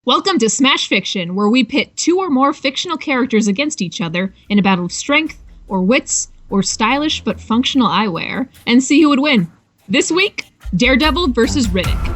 Welcome to Smash Fiction, where we pit two or more fictional characters against each other in a battle of strength, or wits, or stylish but functional eyewear, and see who would win. This week, Daredevil versus Riddick.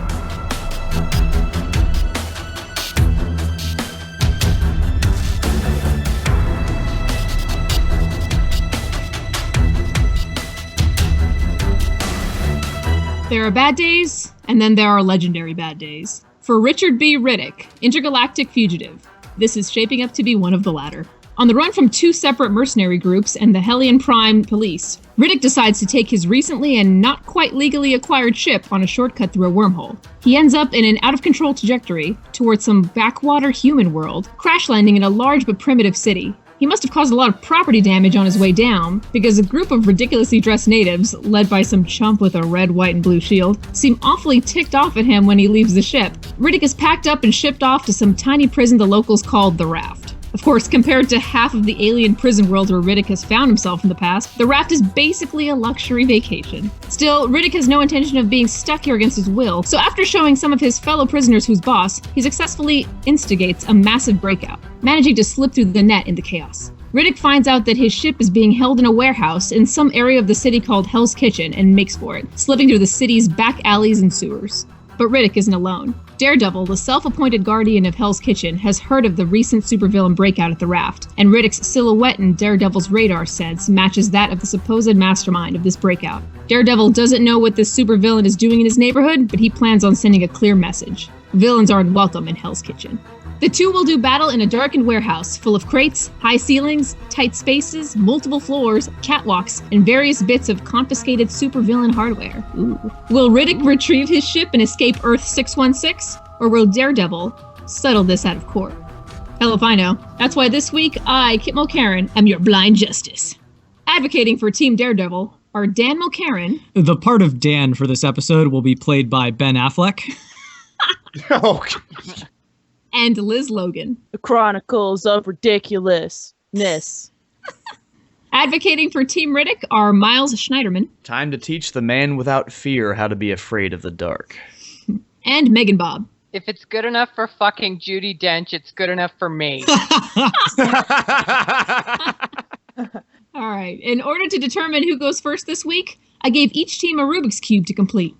There are bad days, and then there are legendary bad days. For Richard B. Riddick, intergalactic fugitive, this is shaping up to be one of the latter. On the run from two separate mercenary groups and the Hellion Prime police, Riddick decides to take his recently and not quite legally acquired ship on a shortcut through a wormhole. He ends up in an out-of-control trajectory towards some backwater human world, crash landing in a large but primitive city. He must have caused a lot of property damage on his way down, because a group of ridiculously dressed natives, led by some chump with a red, white, and blue shield, seem awfully ticked off at him when he leaves the ship. Riddick is packed up and shipped off to some tiny prison the locals called the Raft. Of course, compared to half of the alien prison world where Riddick has found himself in the past, the Raft is basically a luxury vacation. Still, Riddick has no intention of being stuck here against his will, so after showing some of his fellow prisoners who's boss, he successfully instigates a massive breakout, managing to slip through the net in the chaos. Riddick finds out that his ship is being held in a warehouse in some area of the city called Hell's Kitchen and makes for it, slipping through the city's back alleys and sewers. But Riddick isn't alone. Daredevil, the self-appointed guardian of Hell's Kitchen, has heard of the recent supervillain breakout at the Raft, and Riddick's silhouette in Daredevil's radar sense matches that of the supposed mastermind of this breakout. Daredevil doesn't know what this supervillain is doing in his neighborhood, but he plans on sending a clear message. Villains aren't welcome in Hell's Kitchen. The two will do battle in a darkened warehouse full of crates, high ceilings, tight spaces, multiple floors, catwalks, and various bits of confiscated supervillain hardware. Ooh. Will Riddick retrieve his ship and escape Earth 616? Or will Daredevil settle this out of court? Hell if I know. That's why this week, I, Kit Mulcairn, am your blind justice. Advocating for Team Daredevil are Dan Mulcairn. The part of Dan for this episode will be played by Ben Affleck. Oh, And Liz Logan. The Chronicles of Ridiculousness. Advocating for Team Riddick are Miles Schneiderman. time to teach the man without fear how to be afraid of the dark. And MeganBob. If it's good enough for fucking Judi Dench, it's good enough for me. All right. In order to determine who goes first this week, I gave each team a Rubik's Cube to complete.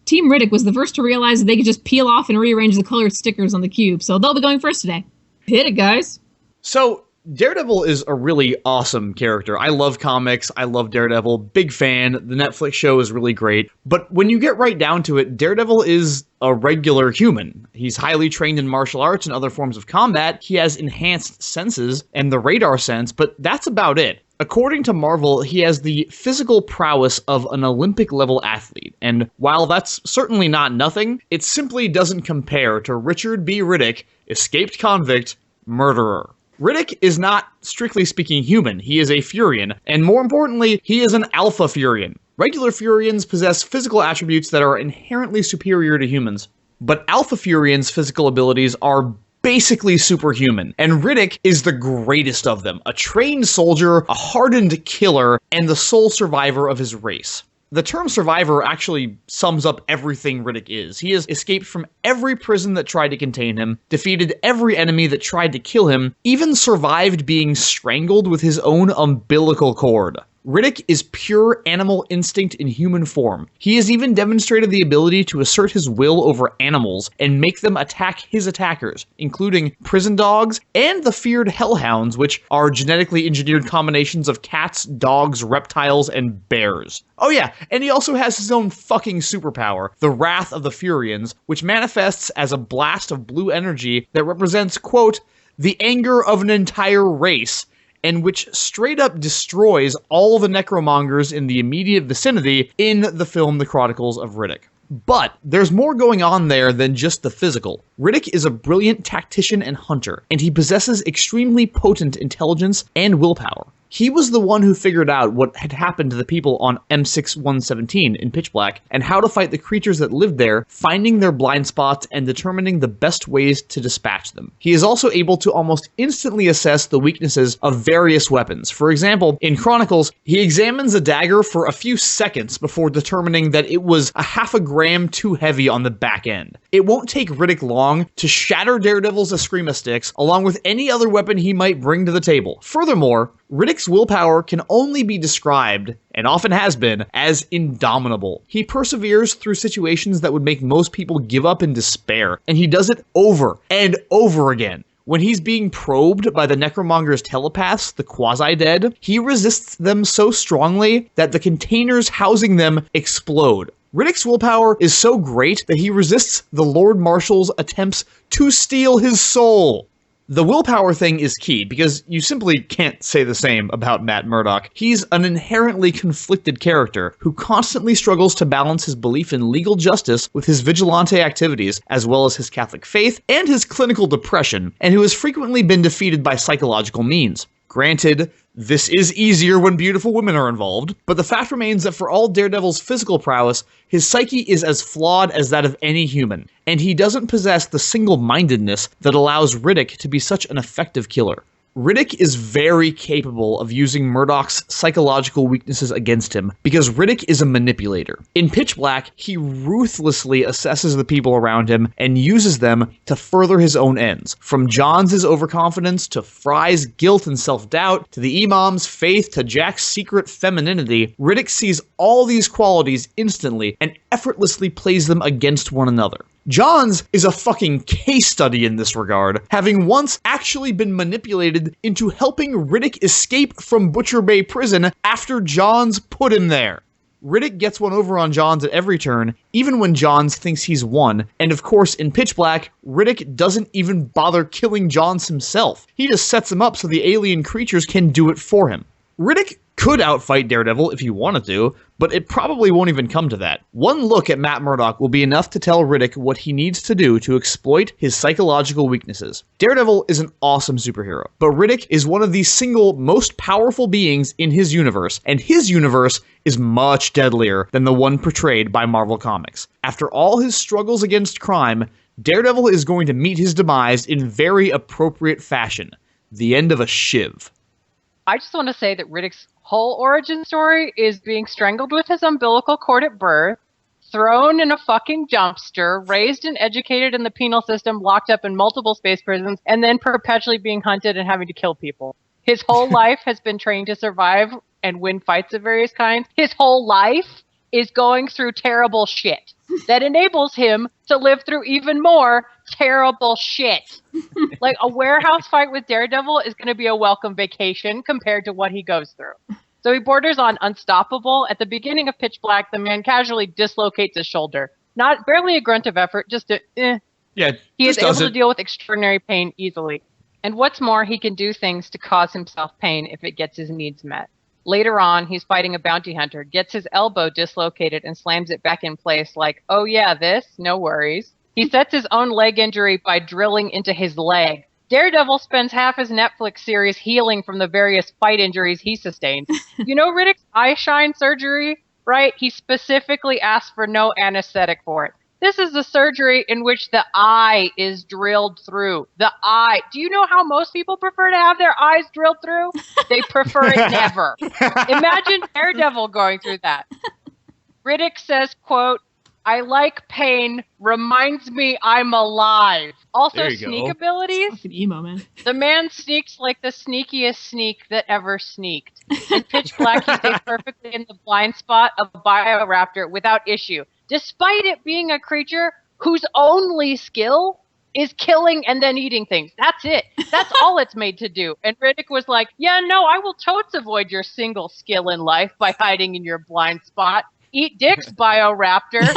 Team Riddick was the first to realize that they could just peel off and rearrange the colored stickers on the cube, so they'll be going first today. Hit it, guys. So, Daredevil is a really awesome character. I love comics. I love Daredevil. Big fan. The Netflix show is really great. But when you get right down to it, Daredevil is a regular human. He's highly trained in martial arts and other forms of combat. He has enhanced senses and the radar sense, but that's about it. According to Marvel, he has the physical prowess of an Olympic-level athlete, and while that's certainly not nothing, it simply doesn't compare to Richard B. Riddick, escaped convict, murderer. Riddick is not, strictly speaking, human. He is a Furian, and more importantly, he is an Alpha Furian. Regular Furians possess physical attributes that are inherently superior to humans, but Alpha Furians' physical abilities are basically superhuman, and Riddick is the greatest of them, a trained soldier, a hardened killer, and the sole survivor of his race. The term survivor actually sums up everything Riddick is. He has escaped from every prison that tried to contain him, defeated every enemy that tried to kill him, even survived being strangled with his own umbilical cord. Riddick is pure animal instinct in human form. He has even demonstrated the ability to assert his will over animals and make them attack his attackers, including prison dogs and the feared hellhounds, which are genetically engineered combinations of cats, dogs, reptiles, and bears. Oh yeah, and he also has his own fucking superpower, the Wrath of the Furians, which manifests as a blast of blue energy that represents, quote, the anger of an entire race, and which straight up destroys all the necromongers in the immediate vicinity in the film The Chronicles of Riddick. But there's more going on there than just the physical. Riddick is a brilliant tactician and hunter, and he possesses extremely potent intelligence and willpower. He was the one who figured out what had happened to the people on M6117 in Pitch Black and how to fight the creatures that lived there, finding their blind spots and determining the best ways to dispatch them. He is also able to almost instantly assess the weaknesses of various weapons. For example, in Chronicles, he examines a dagger for a few seconds before determining that it was a half a gram too heavy on the back end. It won't take Riddick long to shatter Daredevil's Eskrima sticks along with any other weapon he might bring to the table. Furthermore, Riddick's willpower can only be described, and often has been, as indomitable. He perseveres through situations that would make most people give up in despair, and he does it over and over again. When he's being probed by the Necromonger's telepaths, the quasi-dead, he resists them so strongly that the containers housing them explode. Riddick's willpower is so great that he resists the Lord Marshal's attempts to steal his soul. The willpower thing is key, because you simply can't say the same about Matt Murdock. He's an inherently conflicted character who constantly struggles to balance his belief in legal justice with his vigilante activities, as well as his Catholic faith and his clinical depression, and who has frequently been defeated by psychological means. Granted, this is easier when beautiful women are involved, but the fact remains that for all Daredevil's physical prowess, his psyche is as flawed as that of any human, and he doesn't possess the single-mindedness that allows Riddick to be such an effective killer. Riddick is very capable of using Murdock's psychological weaknesses against him, because Riddick is a manipulator. In Pitch Black, he ruthlessly assesses the people around him and uses them to further his own ends. From John's overconfidence, to Fry's guilt and self-doubt, to the Imam's faith, to Jack's secret femininity, Riddick sees all these qualities instantly and effortlessly plays them against one another. John's is a fucking case study in this regard, having once actually been manipulated into helping Riddick escape from Butcher Bay Prison after Johns put him there. Riddick gets one over on Johns at every turn, even when Johns thinks he's won, and of course in Pitch Black, Riddick doesn't even bother killing Johns himself. He just sets him up so the alien creatures can do it for him. Riddick could outfight Daredevil if he wanted to, but it probably won't even come to that. One look at Matt Murdock will be enough to tell Riddick what he needs to do to exploit his psychological weaknesses. Daredevil is an awesome superhero, but Riddick is one of the single most powerful beings in his universe, and his universe is much deadlier than the one portrayed by Marvel Comics. After all his struggles against crime, Daredevil is going to meet his demise in very appropriate fashion. The end of a shiv. I just want to say that Riddick's whole origin story is being strangled with his umbilical cord at birth, thrown in a fucking dumpster, raised and educated in the penal system, locked up in multiple space prisons, and then perpetually being hunted and having to kill people. His whole life has been trained to survive and win fights of various kinds. His whole life is going through terrible shit that enables him to live through even more terrible shit. Like, a warehouse fight with Daredevil is going to be a welcome vacation compared to what he goes through. So he borders on unstoppable. At the beginning of Pitch Black, the man casually dislocates his shoulder. Barely a grunt of effort, just a Yeah, He is able to deal with extraordinary pain easily. And what's more, he can do things to cause himself pain if it gets his needs met. Later on, he's fighting a bounty hunter, gets his elbow dislocated and slams it back in place like, oh yeah, this? No worries. He sets his own leg injury by drilling into his leg. Daredevil spends half his Netflix series healing from the various fight injuries he sustained. You know Riddick's eye shine surgery, right? He specifically asked for no anesthetic for it. This is the surgery in which the eye is drilled through. The eye. Do you know how most people prefer to have their eyes drilled through? They prefer it never. Imagine Daredevil going through that. Riddick says, quote, I like pain, reminds me I'm alive. Also, sneak abilities. Fucking emo, man. The man sneaks like the sneakiest sneak that ever sneaked. In Pitch Black, he stays perfectly in the blind spot of a bioraptor without issue, despite it being a creature whose only skill is killing and then eating things. That's it. That's all it's made to do. And Riddick was like, yeah, no, I will totes avoid your single skill in life by hiding in your blind spot. Eat dicks, bioraptor.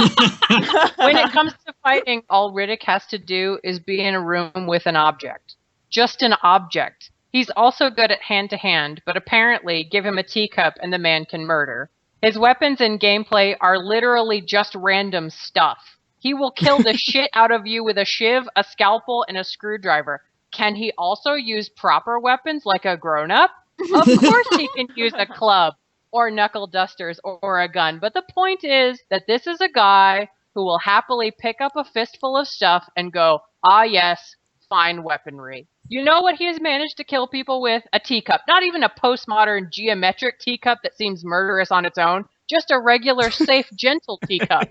When it comes to fighting, all Riddick has to do is be in a room with an object. Just an object. He's also good at hand-to-hand, but apparently give him a teacup and the man can murder. His weapons and gameplay are literally just random stuff. He will kill the shit out of you with a shiv, a scalpel, and a screwdriver. Can he also use proper weapons like a grown-up? Of course he can use a club or knuckle dusters or a gun, but the point is that this is a guy who will happily pick up a fistful of stuff and go, ah yes, fine weaponry. You know what he has managed to kill people with? A teacup. Not even a postmodern geometric teacup that seems murderous on its own. Just a regular, safe, gentle teacup.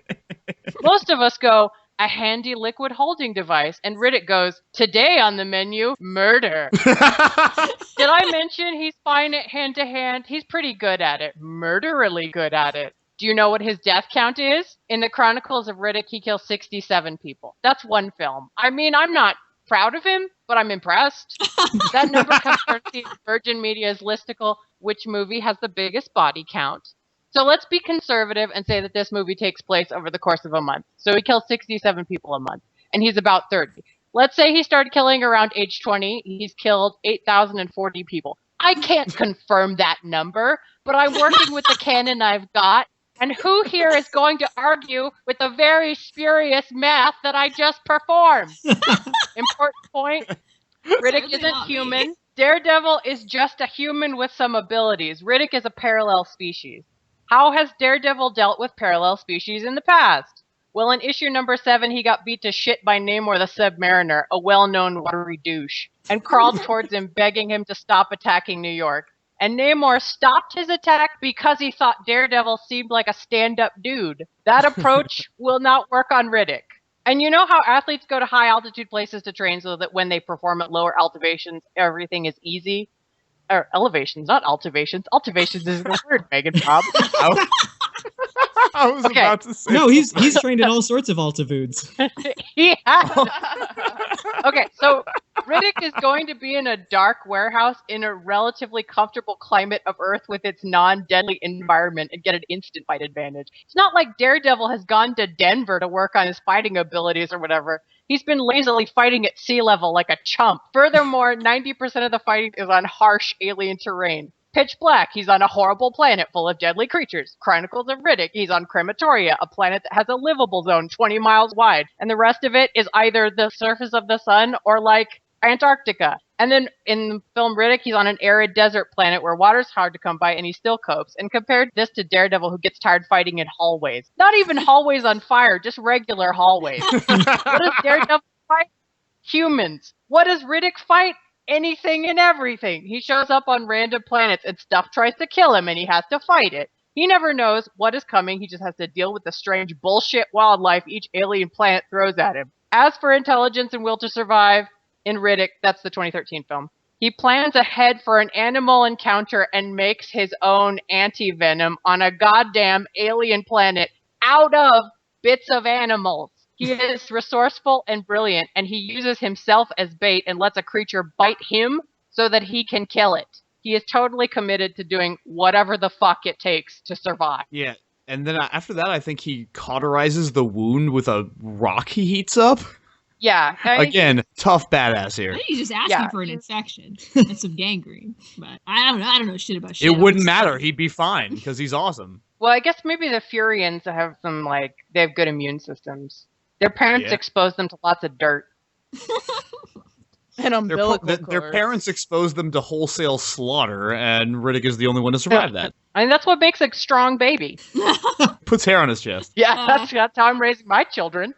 Most of us go, a handy liquid holding device. And Riddick goes, today on the menu, murder. Did I mention he's fine at hand-to-hand? He's pretty good at it. Murderily good at it. Do you know what his death count is? In the Chronicles of Riddick, he kills 67 people. That's one film. I mean, I'm not proud of him, but I'm impressed. That number comes from Virgin Media's listicle, which movie has the biggest body count. So let's be conservative and say that this movie takes place over the course of a month. So he kills 67 people a month, and he's about 30. Let's say he started killing around age 20. He's killed 8,040 people. I can't confirm that number, but I'm working with the canon I've got. And who here is going to argue with the very spurious math that I just performed? Important point. Riddick isn't human. Daredevil is just a human with some abilities. Riddick is a parallel species. How has Daredevil dealt with parallel species in the past? Well, in issue number 7, he got beat to shit by Namor the Submariner, a well-known watery douche, and crawled towards him, begging him to stop attacking New York. And Namor stopped his attack because he thought Daredevil seemed like a stand-up dude. That approach will not work on Riddick. And you know how athletes go to high-altitude places to train so that when they perform at lower elevations, everything is easy? Or elevations, not altivations. Altivations is the word, MeganBob. I was about to say. No, he's trained in all sorts of altitudes. He has. Okay, so Riddick is going to be in a dark warehouse in a relatively comfortable climate of Earth with its non-deadly environment and get an instant fight advantage. It's not like Daredevil has gone to Denver to work on his fighting abilities or whatever. He's been lazily fighting at sea level like a chump. Furthermore, 90% of the fighting is on harsh alien terrain. Pitch Black, he's on a horrible planet full of deadly creatures. Chronicles of Riddick, he's on Crematoria, a planet that has a livable zone 20 miles wide. And the rest of it is either the surface of the sun or like Antarctica. And then in the film Riddick, he's on an arid desert planet where water's hard to come by and he still copes. And compared this to Daredevil, who gets tired fighting in hallways. Not even hallways on fire, just regular hallways. What does Daredevil fight? Humans. What does Riddick fight? Anything and everything. He shows up on random planets and stuff tries to kill him and he has to fight it. He never knows what is coming. He just has to deal with the strange bullshit wildlife each alien planet throws at him. As for intelligence and will to survive, in Riddick, that's the 2013 film, he plans ahead for an animal encounter and makes his own anti-venom on a goddamn alien planet out of bits of animals. He is resourceful and brilliant, and he uses himself as bait and lets a creature bite him so that he can kill it. He is totally committed to doing whatever the fuck it takes to survive. Yeah, and then after that, I think he cauterizes the wound with a rock he heats up. Yeah. Again, tough badass here. I think he's just asking for an infection and some gangrene. But I don't know shit about shit. It wouldn't matter. He'd be fine because he's awesome. Well, I guess maybe the Furians have some, they have good immune systems. Their parents exposed them to lots of dirt. And umbilical cords. Their parents exposed them to wholesale slaughter, and Riddick is the only one to survive that. I mean, that's what makes a strong baby. Puts hair on his chest. Yeah, that's how I'm raising my children.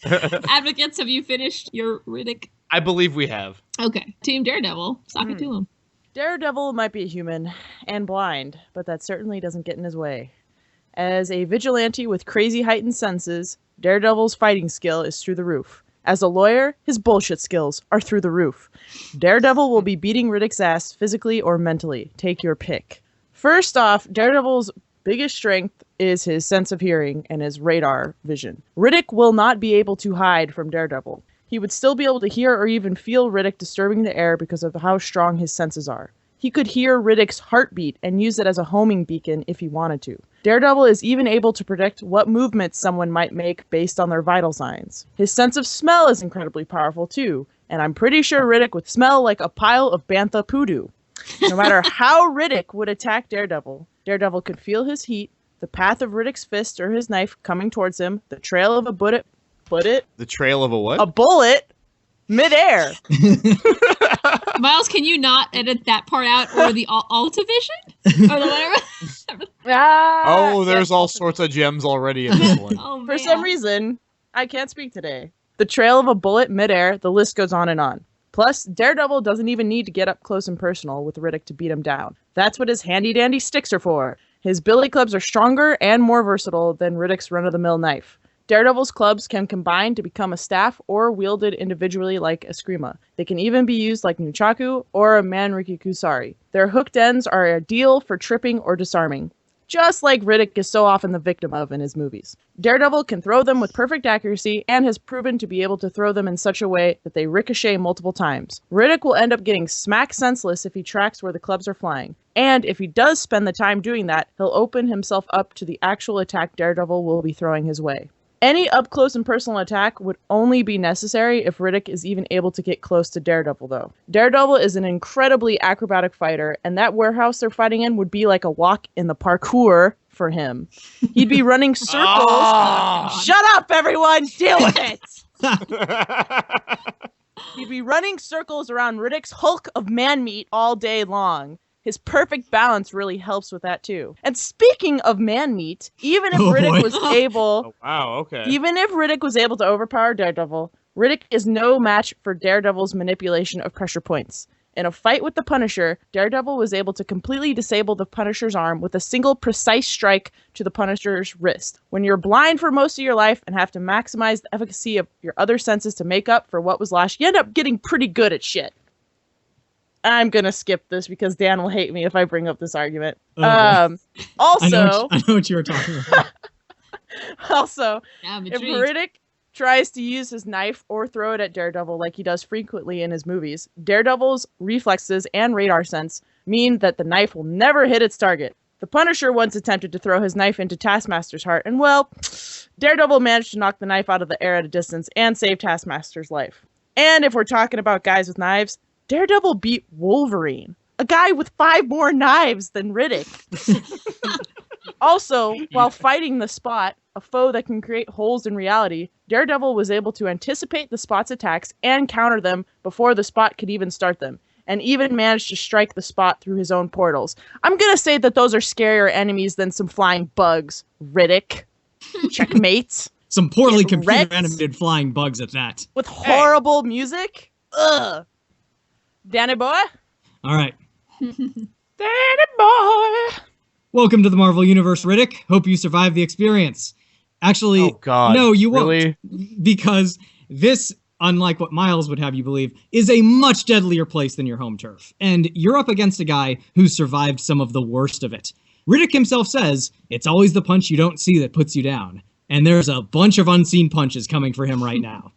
Advocates, have you finished your Riddick? I believe we have. Okay. Team Daredevil. Sock it to him. Daredevil might be a human and blind, but that certainly doesn't get in his way. As a vigilante with crazy heightened senses, Daredevil's fighting skill is through the roof. As a lawyer, his bullshit skills are through the roof. Daredevil will be beating Riddick's ass physically or mentally. Take your pick. First off, Daredevil's biggest strength is his sense of hearing and his radar vision. Riddick will not be able to hide from Daredevil. He would still be able to hear or even feel Riddick disturbing the air because of how strong his senses are. He could hear Riddick's heartbeat and use it as a homing beacon if he wanted to. Daredevil is even able to predict what movements someone might make based on their vital signs. His sense of smell is incredibly powerful too, and I'm pretty sure Riddick would smell like a pile of bantha poodoo. No matter how Riddick would attack Daredevil, Daredevil could feel his heat, the path of Riddick's fist or his knife coming towards him, the trail of a bullet. The trail of a what? A bullet midair. Miles, can you not edit that part out, or the Altavision? Or the whatever? There's all sorts of gems already in this one. Oh, For some reason, I can't speak today. The trail of a bullet midair, the list goes on and on. Plus, Daredevil doesn't even need to get up close and personal with Riddick to beat him down. That's what his handy-dandy sticks are for. His billy clubs are stronger and more versatile than Riddick's run-of-the-mill knife. Daredevil's clubs can combine to become a staff or wielded individually like a screama. They can even be used like nunchaku or a manriki kusari. Their hooked ends are ideal for tripping or disarming, just like Riddick is so often the victim of in his movies. Daredevil can throw them with perfect accuracy and has proven to be able to throw them in such a way that they ricochet multiple times. Riddick will end up getting smack senseless if he tracks where the clubs are flying. And if he does spend the time doing that, he'll open himself up to the actual attack Daredevil will be throwing his way. Any up-close and personal attack would only be necessary if Riddick is even able to get close to Daredevil, though. Daredevil is an incredibly acrobatic fighter, and that warehouse they're fighting in would be like a walk in the parkour for him. He'd be running circles. Shut up, everyone! Deal with it! He'd be running circles around Riddick's hulk of man-meat all day long. His perfect balance really helps with that too. And speaking of man-meat, even if Riddick was able to overpower Daredevil, Riddick is no match for Daredevil's manipulation of pressure points. In a fight with the Punisher, Daredevil was able to completely disable the Punisher's arm with a single precise strike to the Punisher's wrist. When you're blind for most of your life and have to maximize the efficacy of your other senses to make up for what was lost, you end up getting pretty good at shit. I'm going to skip this because Dan will hate me if I bring up this argument. Also, I know what you were talking about. Also, if Riddick tries to use his knife or throw it at Daredevil like he does frequently in his movies, Daredevil's reflexes and radar sense mean that the knife will never hit its target. The Punisher once attempted to throw his knife into Taskmaster's heart, and well, Daredevil managed to knock the knife out of the air at a distance and save Taskmaster's life. And if we're talking about guys with knives, Daredevil beat Wolverine, a guy with 5 more knives than Riddick. Also, while fighting the Spot, a foe that can create holes in reality, Daredevil was able to anticipate the Spot's attacks and counter them before the Spot could even start them, and even managed to strike the Spot through his own portals. I'm gonna say that those are scarier enemies than some flying bugs, Riddick. Checkmate. Some poorly computer-animated flying bugs at that. With horrible music? Ugh. Danny boy? All right. Danny boy! Welcome to the Marvel Universe, Riddick. Hope you survived the experience. Actually, no, you won't. Really? Because this, unlike what Miles would have you believe, is a much deadlier place than your home turf. And you're up against a guy who survived some of the worst of it. Riddick himself says, it's always the punch you don't see that puts you down. And there's a bunch of unseen punches coming for him right now.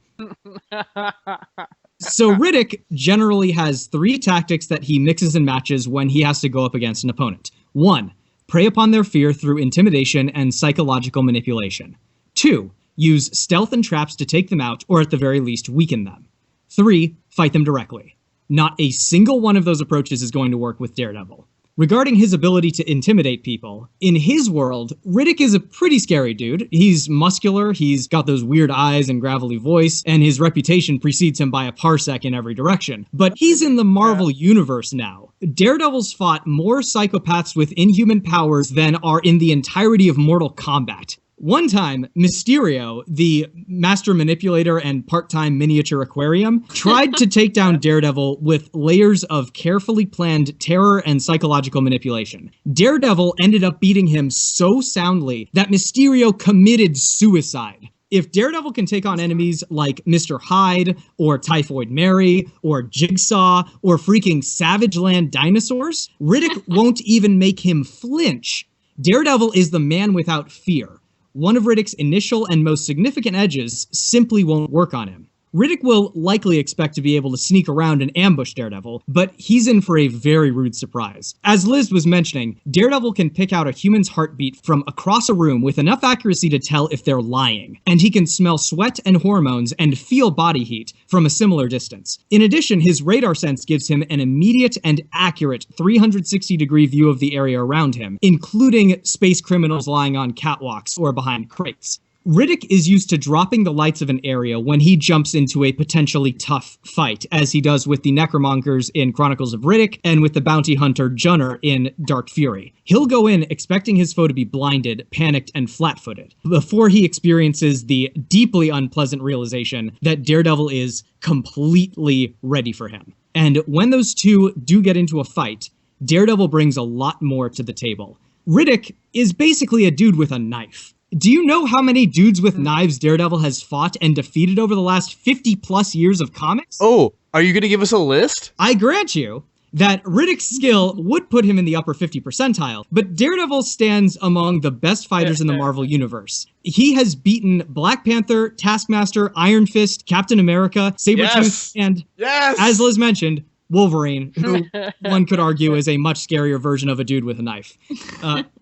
So Riddick generally has 3 tactics that he mixes and matches when he has to go up against an opponent. 1, prey upon their fear through intimidation and psychological manipulation. 2, use stealth and traps to take them out, or at the very least, weaken them. 3, fight them directly. Not a single one of those approaches is going to work with Daredevil. Regarding his ability to intimidate people, in his world, Riddick is a pretty scary dude. He's muscular, he's got those weird eyes and gravelly voice, and his reputation precedes him by a parsec in every direction. But he's in the Marvel Universe now. Daredevil's fought more psychopaths with inhuman powers than are in the entirety of Mortal Kombat. One time, Mysterio, the master manipulator and part-time miniature aquarium, tried to take down Daredevil with layers of carefully planned terror and psychological manipulation. Daredevil ended up beating him so soundly that Mysterio committed suicide. If Daredevil can take on enemies like Mr. Hyde, or Typhoid Mary, or Jigsaw, or freaking Savage Land dinosaurs, Riddick won't even make him flinch. Daredevil is the man without fear. One of Riddick's initial and most significant edges simply won't work on him. Riddick will likely expect to be able to sneak around and ambush Daredevil, but he's in for a very rude surprise. As Liz was mentioning, Daredevil can pick out a human's heartbeat from across a room with enough accuracy to tell if they're lying, and he can smell sweat and hormones and feel body heat from a similar distance. In addition, his radar sense gives him an immediate and accurate 360-degree view of the area around him, including space criminals lying on catwalks or behind crates. Riddick is used to dropping the lights of an area when he jumps into a potentially tough fight, as he does with the Necromongers in Chronicles of Riddick and with the bounty hunter Junner in Dark Fury. He'll go in expecting his foe to be blinded, panicked, and flat-footed, before he experiences the deeply unpleasant realization that Daredevil is completely ready for him. And when those two do get into a fight, Daredevil brings a lot more to the table. Riddick is basically a dude with a knife. Do you know how many dudes with knives Daredevil has fought and defeated over the last 50 plus years of comics? Oh, are you going to give us a list? I grant you that Riddick's skill would put him in the upper 50 percentile, but Daredevil stands among the best fighters in the Marvel Universe. He has beaten Black Panther, Taskmaster, Iron Fist, Captain America, Sabretooth, and, as Liz mentioned, Wolverine, who one could argue is a much scarier version of a dude with a knife.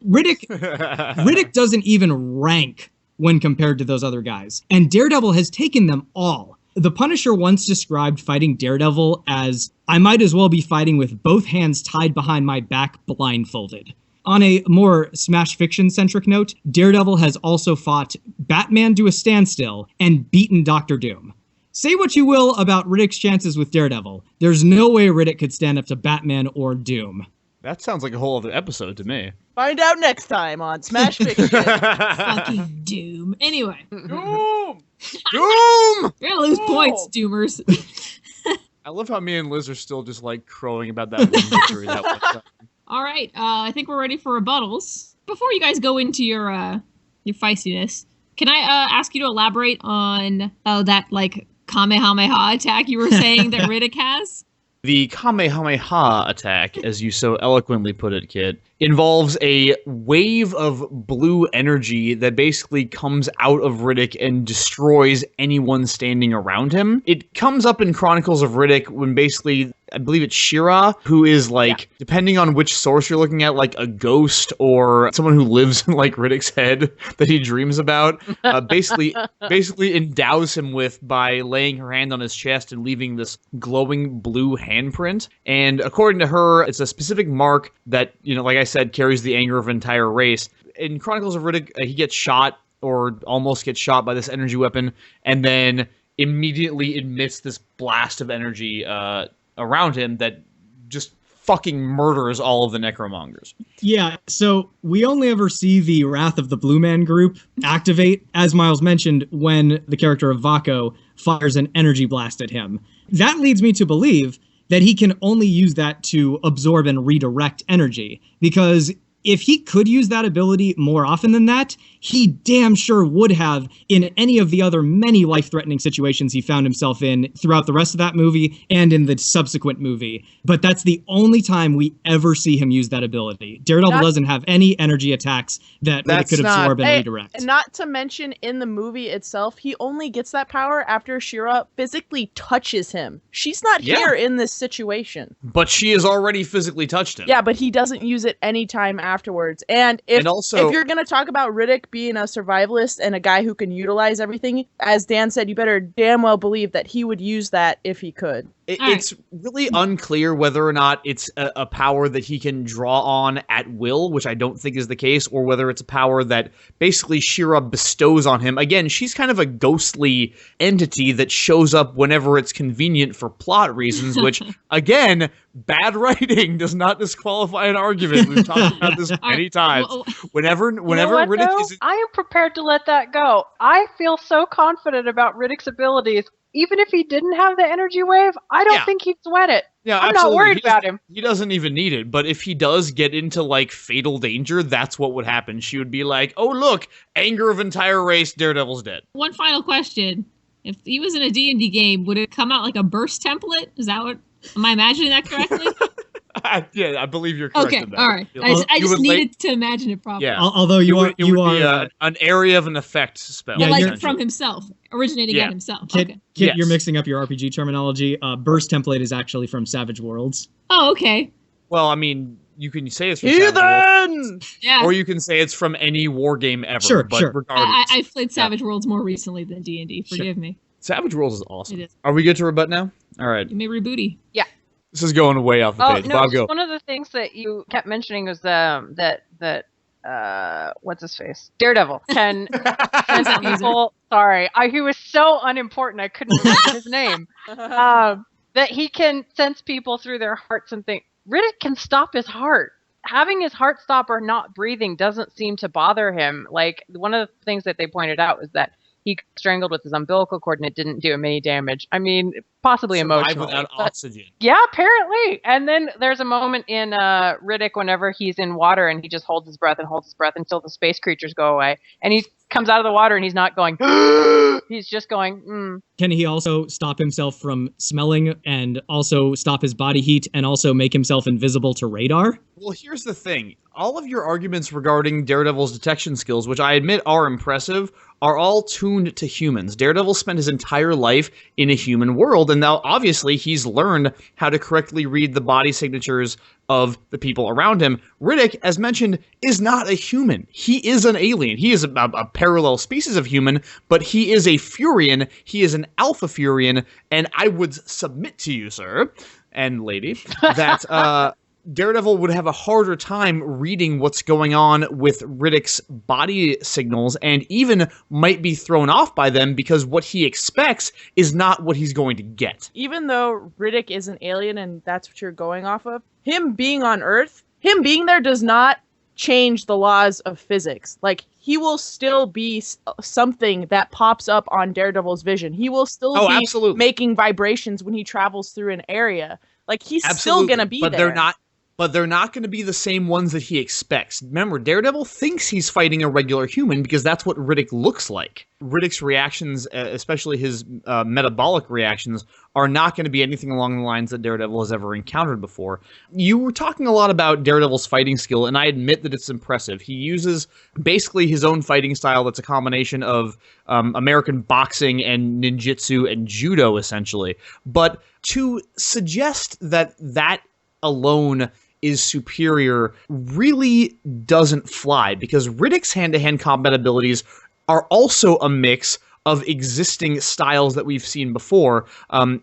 Riddick doesn't even rank when compared to those other guys, and Daredevil has taken them all. The Punisher once described fighting Daredevil as, "I might as well be fighting with both hands tied behind my back blindfolded." On a more Smash Fiction-centric note, Daredevil has also fought Batman to a standstill and beaten Dr. Doom. Say what you will about Riddick's chances with Daredevil. There's no way Riddick could stand up to Batman or Doom. That sounds like a whole other episode to me. Find out next time on Smash Fiction. Fucking Doom. Anyway. Doom! Doom! You're gonna lose points, Doomers. I love how me and Liz are still just like crowing about that one victory. That one time. All right, I think we're ready for rebuttals. Before you guys go into your feistiness, can I ask you to elaborate on that like Kamehameha attack you were saying that Riddick has? The Kamehameha attack, as you so eloquently put it, Kit, involves a wave of blue energy that basically comes out of Riddick and destroys anyone standing around him. It comes up in Chronicles of Riddick when basically, I believe it's She-Ra, who is like, depending on which source you're looking at, like a ghost or someone who lives in like Riddick's head that he dreams about, basically endows him with by laying her hand on his chest and leaving this glowing blue handprint. And according to her, it's a specific mark that, you know, like I said, carries the anger of an entire race. In Chronicles of Riddick, he gets shot or almost gets shot by this energy weapon and then immediately emits this blast of energy around him that just fucking murders all of the Necromongers. Yeah, so we only ever see the Wrath of the Blue Man group activate, as Miles mentioned, when the character of Vako fires an energy blast at him. That leads me to believe that he can only use that to absorb and redirect energy, because if he could use that ability more often than that, he damn sure would have in any of the other many life-threatening situations he found himself in throughout the rest of that movie and in the subsequent movie. But that's the only time we ever see him use that ability. Daredevil doesn't have any energy attacks that Riddick could absorb and redirect. And not to mention, in the movie itself, he only gets that power after She-Ra physically touches him. She's not here in this situation. But she has already physically touched him. Yeah, but he doesn't use it any time afterwards. And if you're going to talk about Riddick being a survivalist and a guy who can utilize everything, as Dan said, you better damn well believe that he would use that if he could. It's really unclear whether or not it's a power that he can draw on at will, which I don't think is the case, or whether it's a power that basically She-Ra bestows on him. Again, she's kind of a ghostly entity that shows up whenever it's convenient for plot reasons, which, again, bad writing does not disqualify an argument. We've talked about this many times. Whenever you know what, Riddick is... I am prepared to let that go. I feel so confident about Riddick's abilities. Even if he didn't have the energy wave, I don't think he'd sweat it. Yeah, I'm not worried about him. He doesn't even need it. But if he does get into, like, fatal danger, that's what would happen. She would be like, oh, look, anger of entire race, Daredevil's dead. One final question. If he was in a D&D game, would it come out like a burst template? Is that what... Am I imagining that correctly? Yeah, I believe you're correct. Okay, all right. I just needed to imagine it properly. Yeah. Although you are an area of an effect spell. Yeah, like from himself, originating at himself. Kit, you're mixing up your RPG terminology. Burst template is actually from Savage Worlds. Oh, okay. Well, I mean, you can say it's from Savage Worlds, or you can say it's from any war game ever. Sure. Regardless, I've played Savage Worlds more recently than D&D. Forgive me. Savage Worlds is awesome. It is. Are we good to rebut now? All right. You may rebooty. Yeah. This is going way off the page. No, Bob, go. One of the things that you kept mentioning was that what's his face? Daredevil can sense people. Sorry, he was so unimportant I couldn't remember his name. That he can sense people through their hearts and think. Riddick can stop his heart. Having his heart stop or not breathing doesn't seem to bother him. Like, one of the things that they pointed out was that he strangled with his umbilical cord and it didn't do him any damage. I mean, possibly emotional. Without oxygen. Yeah, apparently. And then there's a moment in Riddick whenever he's in water and he just holds his breath until the space creatures go away. And he comes out of the water and he's not going, he's just going, Can he also stop himself from smelling and also stop his body heat and also make himself invisible to radar? Well, here's the thing. All of your arguments regarding Daredevil's detection skills, which I admit are impressive, are all tuned to humans. Daredevil spent his entire life in a human world, and now obviously he's learned how to correctly read the body signatures of the people around him. Riddick, as mentioned, is not a human. He is an alien. He is a parallel species of human, but he is a Furian. He is an Alpha Furian, and I would submit to you, sir, and lady, that Daredevil would have a harder time reading what's going on with Riddick's body signals and even might be thrown off by them because what he expects is not what he's going to get. Even though Riddick is an alien and that's what you're going off of, him being on Earth, him being there does not change the laws of physics. Like, he will still be something that pops up on Daredevil's vision. He will still be absolutely making vibrations when he travels through an area. Like, he's still going to be there. But they're not going to be the same ones that he expects. Remember, Daredevil thinks he's fighting a regular human because that's what Riddick looks like. Riddick's reactions, especially his metabolic reactions, are not going to be anything along the lines that Daredevil has ever encountered before. You were talking a lot about Daredevil's fighting skill, and I admit that it's impressive. He uses basically his own fighting style that's a combination of American boxing and ninjutsu and judo, essentially. But to suggest that alone is superior really doesn't fly, because Riddick's hand-to-hand combat abilities are also a mix of existing styles that we've seen before,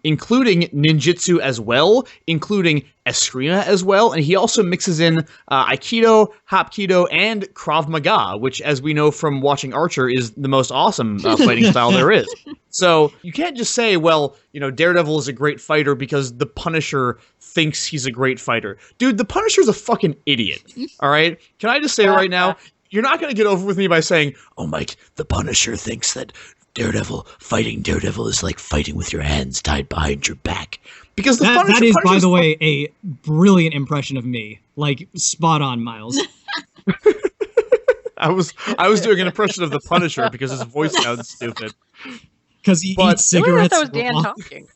including ninjutsu as well, including eskrima as well, and he also mixes in aikido, hapkido, and krav maga, which, as we know from watching Archer, is the most awesome fighting style there is. So you can't just say, well, you know, Daredevil is a great fighter because the Punisher thinks he's a great fighter. Dude, the Punisher's a fucking idiot, all right? Can I just say right now, you're not going to get over with me by saying, oh, Mike, the Punisher thinks that fighting Daredevil is like fighting with your hands tied behind your back. Because the Punisher... That is, by the way, a brilliant impression of me. Like, spot on, Miles. I was doing an impression of the Punisher because his voice sounds stupid. Because he eats cigarettes. That was Dan talking.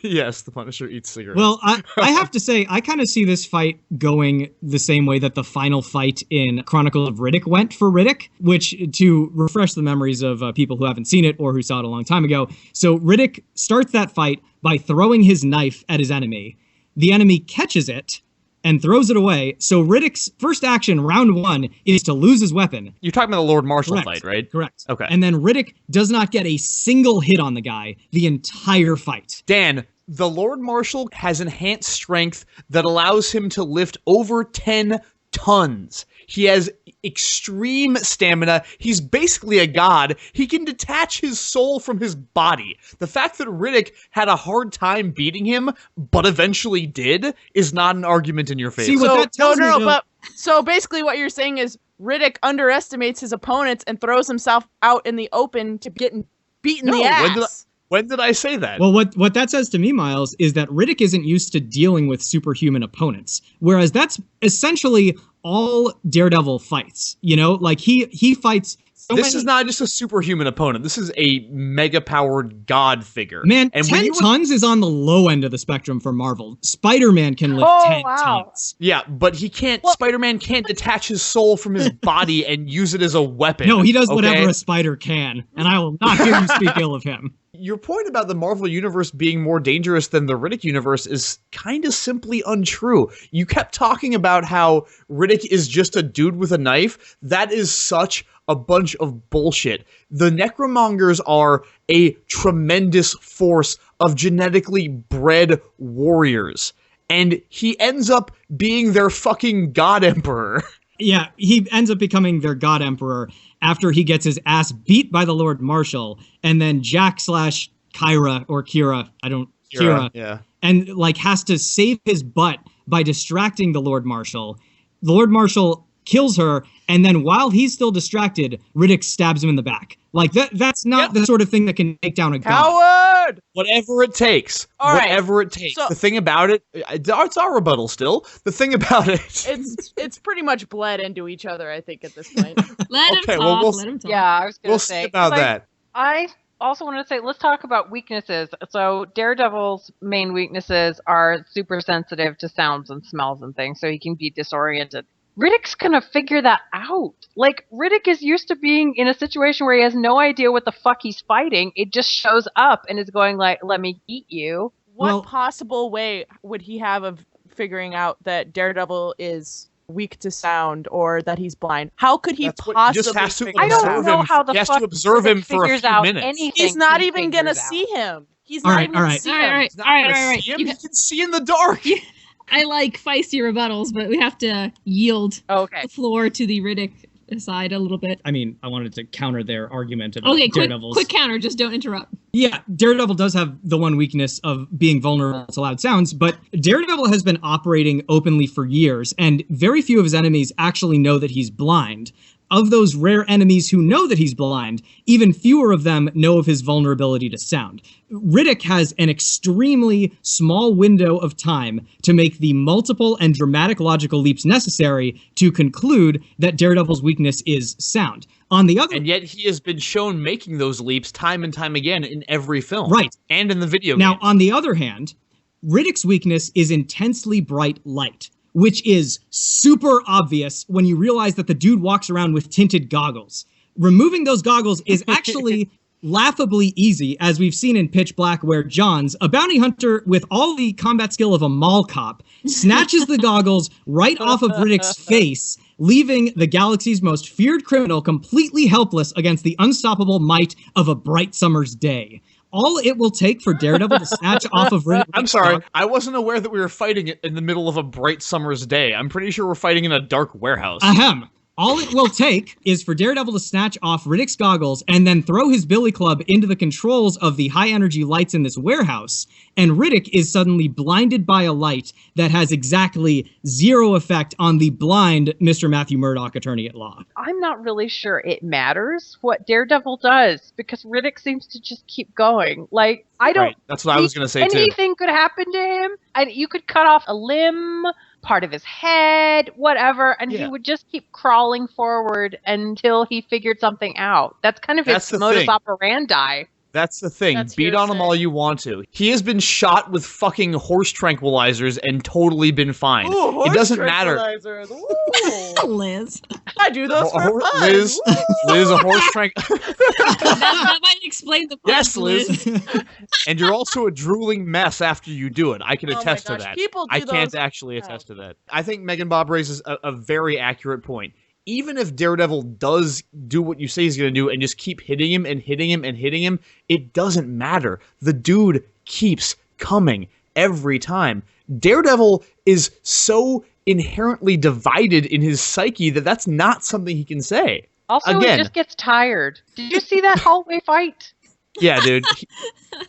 Yes, the Punisher eats cigarettes. Well, I have to say, I kind of see this fight going the same way that the final fight in Chronicles of Riddick went for Riddick, which, to refresh the memories of people who haven't seen it or who saw it a long time ago. So Riddick starts that fight by throwing his knife at his enemy. The enemy catches it and throws it away. So Riddick's first action, round one, is to lose his weapon. You're talking about the Lord Marshal Correct. Fight, right? Correct. Okay. And then Riddick does not get a single hit on the guy the entire fight. Dan, the Lord Marshal has enhanced strength that allows him to lift over 10 tons. He has extreme stamina. He's basically a god. He can detach his soul from his body. The fact that Riddick had a hard time beating him, but eventually did, is not an argument in your favor. See, what that tells me, but so basically what you're saying is Riddick underestimates his opponents and throws himself out in the open to get beaten the ass. When did I say that? Well, what that says to me, Miles, is that Riddick isn't used to dealing with superhuman opponents, whereas that's essentially all Daredevil fights. You know, like he fights. This is not just a superhuman opponent. This is a mega-powered god figure. Man, and 10 tons is on the low end of the spectrum for Marvel. Spider-Man can lift 10 tons. Yeah, but he can't. Spider-Man can't detach his soul from his body and use it as a weapon. No, he does whatever a spider can, and I will not hear you speak ill of him. Your point about the Marvel Universe being more dangerous than the Riddick universe is kind of simply untrue. You kept talking about how Riddick is just a dude with a knife. That is such a bunch of bullshit. The Necromongers are a tremendous force of genetically bred warriors. And he ends up being their fucking god emperor. Yeah, he ends up becoming their god emperor after he gets his ass beat by the Lord Marshal, and then Jack slash Kyra or Kira, Kira, yeah. and like has to save his butt by distracting the Lord Marshal. The Lord Marshal kills her, and then while he's still distracted, Riddick stabs him in the back. Like that's not the sort of thing that can take down a god. Coward! Whatever it takes. All right. Whatever it takes. So- the thing about it, it's our rebuttal still. The thing about it. It's pretty much bled into each other, I think, at this point. Let him Okay, talk. well, Let him talk. Yeah, I was going We'll to say. see about 'cause that. I also wanted to say, let's talk about weaknesses. So Daredevil's main weaknesses are super sensitive to sounds and smells and things, so he can be disoriented. Riddick's gonna figure that out. Like, Riddick is used to being in a situation where he has no idea what the fuck he's fighting. It just shows up and is going like, let me eat you. What Well- possible way would he have of figuring out that Daredevil is weak to sound or that he's blind? How could he That's what- possibly just has to figure I that don't observe out? know him. how the He has fuck to observe him Riddick for a figures few out minutes. anything. He's not he even gonna figures out. see him. He's All not right, even all gonna right. see All right, him. all right. He's not gonna see him. You He can see in the dark. I like feisty rebuttals, but we have to yield Okay. the floor to the Riddick side a little bit. I mean, I wanted to counter their argument about Okay, quick Daredevil's. counter. Just don't interrupt. Yeah, Daredevil does have the one weakness of being vulnerable to loud sounds, but Daredevil has been operating openly for years, and very few of his enemies actually know that he's blind. Of those rare enemies who know that he's blind, even fewer of them know of his vulnerability to sound. Riddick has an extremely small window of time to make the multiple and dramatic logical leaps necessary to conclude that Daredevil's weakness is sound. On the other And yet he has been shown making those leaps time and time again in every film. Right. And in the video Now, games. on the other hand, Riddick's weakness is intensely bright light, which is super obvious when you realize that the dude walks around with tinted goggles. Removing those goggles is actually laughably easy, as we've seen in Pitch Black, where Johns, a bounty hunter with all the combat skill of a mall cop, snatches the goggles right off of Riddick's face, leaving the galaxy's most feared criminal completely helpless against the unstoppable might of a bright summer's day. All it will take for Daredevil to snatch off of Riddick. I'm sorry, I wasn't aware that we were fighting it in the middle of a bright summer's day. I'm pretty sure we're fighting in a dark warehouse. Ahem. All it will take is for Daredevil to snatch off Riddick's goggles and then throw his billy club into the controls of the high-energy lights in this warehouse, and Riddick is suddenly blinded by a light that has exactly zero effect on the blind Mr. Matthew Murdock, attorney at law. I'm not really sure it matters what Daredevil does because Riddick seems to just keep going. Like, I don't. Right, that's what I was going to say, too. Anything could happen to him, and you could cut off a limb, part of his head, whatever, and he Yeah. would just keep crawling forward until he figured something out. That's kind of That's his the modus thing. operandi. That's the thing. That's Beat on him hearsay. all you want to. He has been shot with fucking horse tranquilizers and totally been fine. Ooh, It doesn't matter. tranquilizers. Ooh. Liz. I do those for fun. Liz, Woo. Liz, a horse tranq. that might explain the Yes, puns, Liz. And you're also a drooling mess after you do it. I can Oh my attest to gosh, that. people do I can't those- actually attest to that. I think MeganBob raises a very accurate point. Even if Daredevil does do what you say he's going to do and just keep hitting him and hitting him and hitting him, it doesn't matter. The dude keeps coming every time. Daredevil is so inherently divided in his psyche that that's not something he can say. Also, Again. he just gets tired. Did you see that hallway fight? Yeah, dude.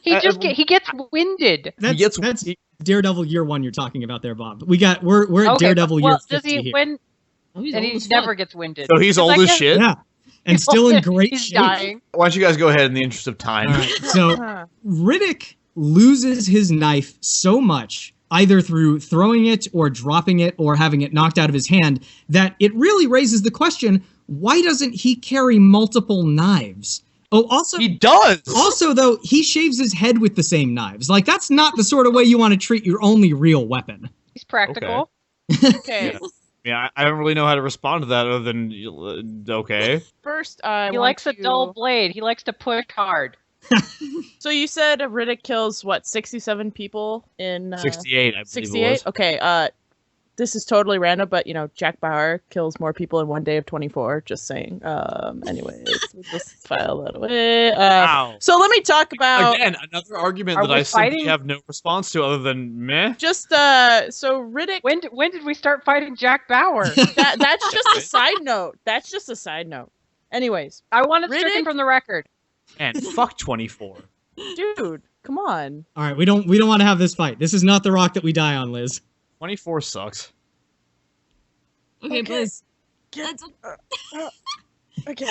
He gets winded. That's Daredevil year 1 you're talking about there, Bob. We're at Okay, Daredevil well, year does 50 he here. win? Oh, he's And old he as fuck. never gets winded. So he's 'Cause I old as guess shit? Yeah, and still in great He's shape. dying. Why don't you guys go ahead in the interest of time? All right, so Huh. Riddick loses his knife so much, either through throwing it or dropping it or having it knocked out of his hand, that it really raises the question, why doesn't he carry multiple knives? Oh, He does! also though, he shaves his head with the same knives. Like, that's not the sort of way you want to treat your only real weapon. He's practical. Okay. Yeah, I don't really know how to respond to that other than, okay. First, I He want likes a to- dull blade. He likes to push hard. So you said Riddick kills what, 67 people in 68, I believe it 68? was. Okay, this is totally random, but Jack Bauer kills more people in one day of 24. Just saying. Anyways, we'll just file that away. Wow. So let me talk about Again, another argument Are that we I simply fighting? have no response to other than meh. just so Riddick. When did we start fighting Jack Bauer? That's just a side note. That's just a side note. Anyways, I want it Riddick? stricken from the record. And fuck 24. dude, come on. All right, we don't want to have this fight. This is not the rock that we die on, Liz. 24 sucks. Okay, Liz. Okay.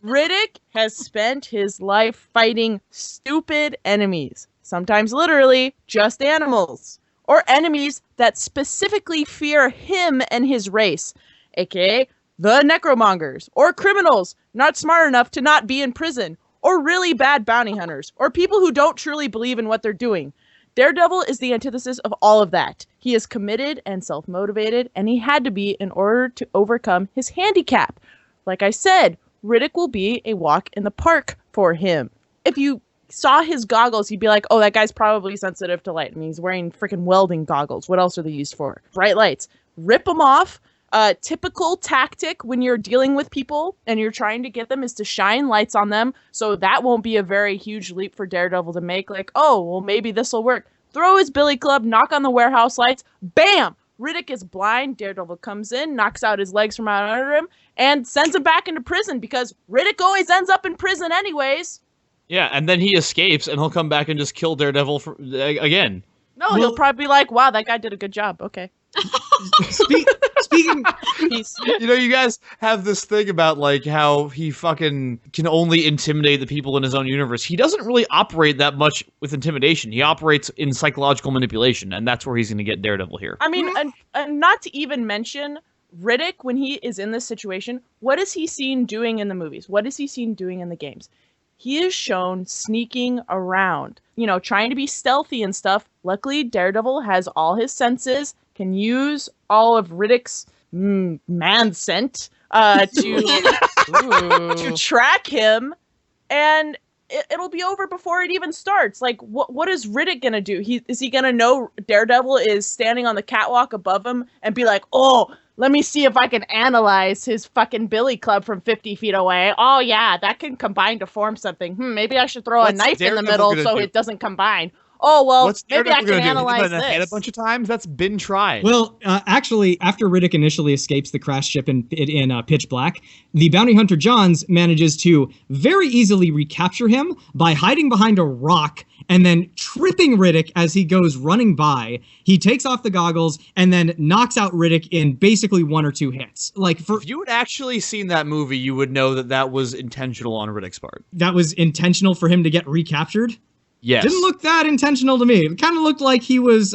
Riddick has spent his life fighting stupid enemies, sometimes literally just animals, or enemies that specifically fear him and his race, aka the necromongers, or criminals not smart enough to not be in prison, or really bad bounty hunters, or people who don't truly believe in what they're doing. Daredevil is the antithesis of all of that. He is committed and self-motivated, and he had to be in order to overcome his handicap. Like I said, Riddick will be a walk in the park for him. If you saw his goggles, you'd be like, oh, that guy's probably sensitive to light. I mean, he's wearing freaking welding goggles. What else are they used for? Bright lights. Rip them off. Typical tactic when you're dealing with people and you're trying to get them is to shine lights on them. So that won't be a very huge leap for Daredevil to make. Like, oh, well, maybe this will work. Throw his billy club, knock on the warehouse lights. Bam! Riddick is blind. Daredevil comes in, knocks out his legs from out under him, and sends him back into prison because Riddick always ends up in prison anyways. Yeah, and then he escapes, and he'll come back and just kill Daredevil again. No, he'll probably be like, wow, that guy did a good job. Okay. Speaking, Peace. You guys have this thing about, like, how he fucking can only intimidate the people in his own universe. He doesn't really operate that much with intimidation. He operates in psychological manipulation, and that's where he's going to get Daredevil here. I mean, and not to even mention Riddick, when he is in this situation, what is he seen doing in the movies? What is he seen doing in the games? He is shown sneaking around, trying to be stealthy and stuff. Luckily, Daredevil has all his senses, can use all of Riddick's man scent to track him, and it'll be over before it even starts. Like, what is Riddick gonna do? Is he gonna know Daredevil is standing on the catwalk above him and be like, oh, let me see if I can analyze his fucking billy club from 50 feet away. Oh, yeah, that can combine to form something. Maybe I should throw a What's knife in the Daredevil middle so do? it doesn't combine. Oh, well, What's maybe I Daredevil can gonna do? analyze Hit him in the head a this. bunch of times? That's been tried. well, actually, after Riddick initially escapes the crash ship in Pitch Black, the bounty hunter Johns manages to very easily recapture him by hiding behind a rock and then tripping Riddick as he goes running by. He takes off the goggles and then knocks out Riddick in basically 1 or 2 hits. Like, if you had actually seen that movie, you would know that was intentional on Riddick's part. that was intentional for him to get recaptured. Yes. Didn't look that intentional to me. It kind of looked like he was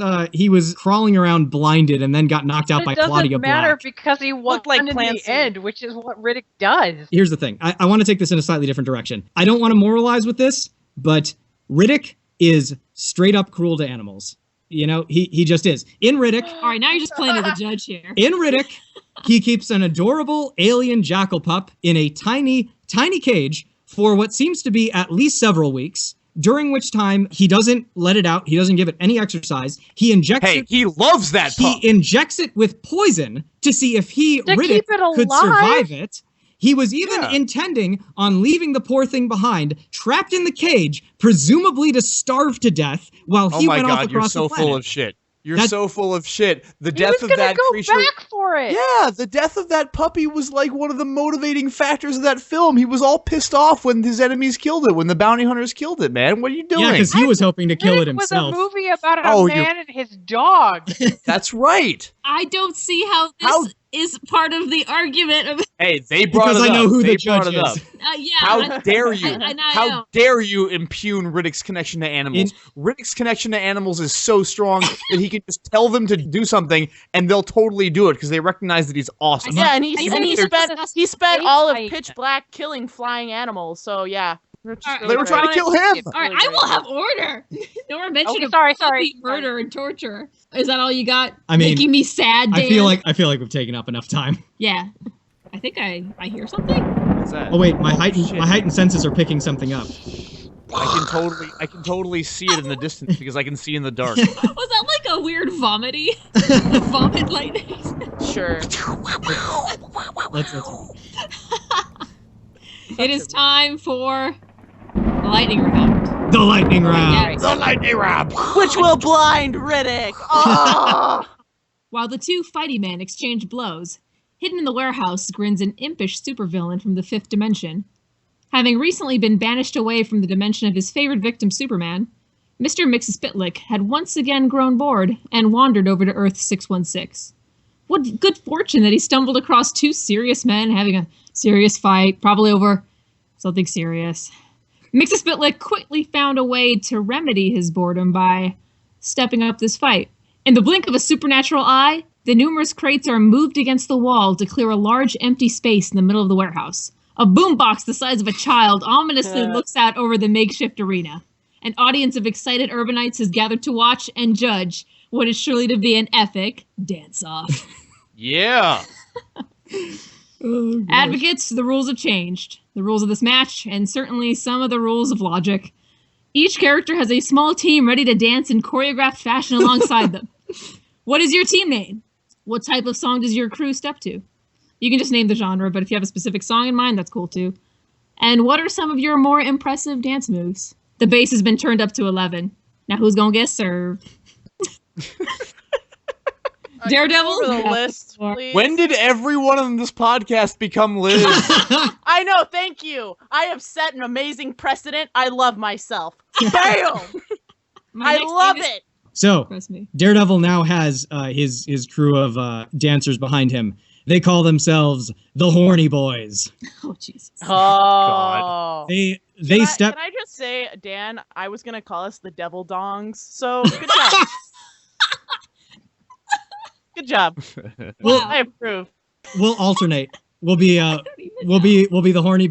crawling around blinded and then got knocked out by It doesn't Claudia matter Black. because he won like in Clancy. the end, which is what Riddick does. Here's the thing. I want to take this in a slightly different direction. I don't want to moralize with this, but Riddick is straight up cruel to animals. He just is. In Riddick, All right, now you're just playing to the judge here. in Riddick, he keeps an adorable alien jackal pup in a tiny, tiny cage for what seems to be at least several weeks, during which time he doesn't let it out. He doesn't give it any exercise. He injects Hey, it. he loves that pup. He injects it with poison to see if To Riddick, keep it could alive? survive it. He was even Yeah. intending on leaving the poor thing behind, trapped in the cage, presumably to starve to death while Oh he my went off god, you're across so the planet. full of shit. You're That- so full of shit. The He death was of gonna that go creature. back for it. Yeah, the death of that puppy was like one of the motivating factors of that film. He was all pissed off when his enemies killed it, when the bounty hunters killed it, man. What are you doing? Yeah, because he was hoping to kill it Riddick was himself. a movie about a Oh, you- man and his dog. That's right. I don't see how this How- is part of the argument of. Hey, they brought Because it I know up. who They the judge brought it up. is. Yeah. How dare you? I know. How dare you impugn Riddick's connection to animals? Riddick's connection to animals is so strong that he can just tell them to do something and they'll totally do it because they recognize that he's awesome. Yeah, and he They're spent all of space Pitch item. Black killing flying animals. So yeah, right, They were trying to kill him. All right, I will have order. No more mention Okay, of sorry. puppy murder and torture. Is that all you got? I mean, making me sad, Dan? I feel like we've taken up enough time. Yeah. I think I hear something. What's that? Oh wait, my heightened Shit. senses are picking something up. I can totally see it in the distance because I can see in the dark. Was that like a weird vomity, vomit lightning. Sure. Let's It is time for the lightning round. the lightning round. Yes. The lightning round. Which will blind Riddick. Oh! While the two fighty men exchange blows, hidden in the warehouse grins an impish supervillain from the fifth dimension. Having recently been banished away from the dimension of his favorite victim, Superman, Mr. Mxyzptlk had once again grown bored and wandered over to Earth 616. What good fortune that he stumbled across two serious men having a serious fight, probably over something serious. Mxyzptlk quickly found a way to remedy his boredom by stepping up this fight. In the blink of a supernatural eye, the numerous crates are moved against the wall to clear a large empty space in the middle of the warehouse. A boombox the size of a child ominously looks out over the makeshift arena. An audience of excited urbanites has gathered to watch and judge what is surely to be an epic dance-off. Yeah. Oh, Advocates, the rules have changed. The rules of this match, and certainly some of the rules of logic. Each character has a small team ready to dance in choreographed fashion alongside them. What is your team name? What type of song does your crew step to? You can just name the genre, but if you have a specific song in mind, that's cool too. And what are some of your more impressive dance moves? The bass has been turned up to 11. Now who's gonna get served? Daredevil? Over the list, please. When did everyone on this podcast become Liz? I know, thank you. I have set an amazing precedent. I love myself. Bam! My I next love name is- it. So, Trust me. Daredevil now has his crew of dancers behind him. They call themselves the Horny Boys. Oh, Jesus. Oh. They Can I just say, Dan, I was going to call us the Devil Dongs, so good job. Good job. Well, I approve. we'll alternate. We'll be the horny.